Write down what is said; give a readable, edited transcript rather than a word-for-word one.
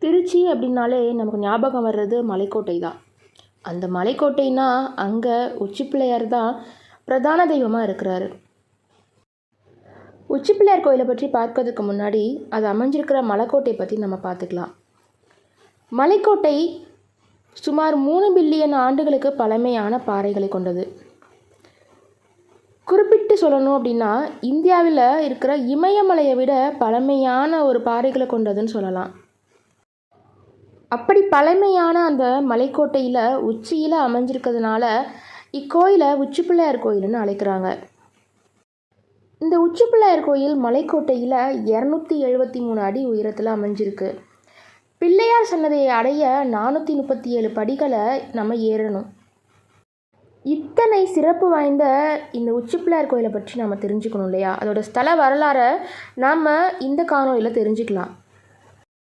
திருச்சி அப்படின்னாலே நமக்கு ஞாபகம் வர்றது மலைக்கோட்டை தான். அந்த மலைக்கோட்டைனா அங்கே உச்சிப்பிள்ளையார் தான் பிரதான தெய்வமாக இருக்கிறாரு. உச்சிப்பிள்ளையார் கோயிலை பற்றி பார்க்கறதுக்கு முன்னாடி அது அமைஞ்சிருக்கிற மலைக்கோட்டை பற்றி நம்ம பார்த்துக்கலாம். மலைக்கோட்டை சுமார் 3 பில்லியன் ஆண்டுகளுக்கு பழமையான பாறைகளை கொண்டது. குறிப்பிட்டு சொல்லணும் அப்படின்னா இந்தியாவில் இருக்கிற இமயமலையை விட பழமையான ஒரு பாறைகளை கொண்டதுன்னு சொல்லலாம். அப்படி பழமையான அந்த மலைக்கோட்டையில் உச்சியில் அமைஞ்சிருக்கிறதுனால இக்கோயிலை உச்சிப்பிள்ளையார் கோயில்னு அழைக்கிறாங்க. இந்த உச்சிப்பிள்ளையார் கோயில் மலைக்கோட்டையில் 273 அடி உயரத்தில் அமைஞ்சிருக்கு. பிள்ளையார் சன்னதியை அடைய 437 படிகளை நம்ம ஏறணும். இத்தனை சிறப்பு வாய்ந்த இந்த உச்சிப்பிள்ளையார் கோயிலை பற்றி நம்ம தெரிஞ்சுக்கணும் இல்லையா? அதோட ஸ்தல வரலாறை நாம் இந்த காணொலியில் தெரிஞ்சுக்கலாம்.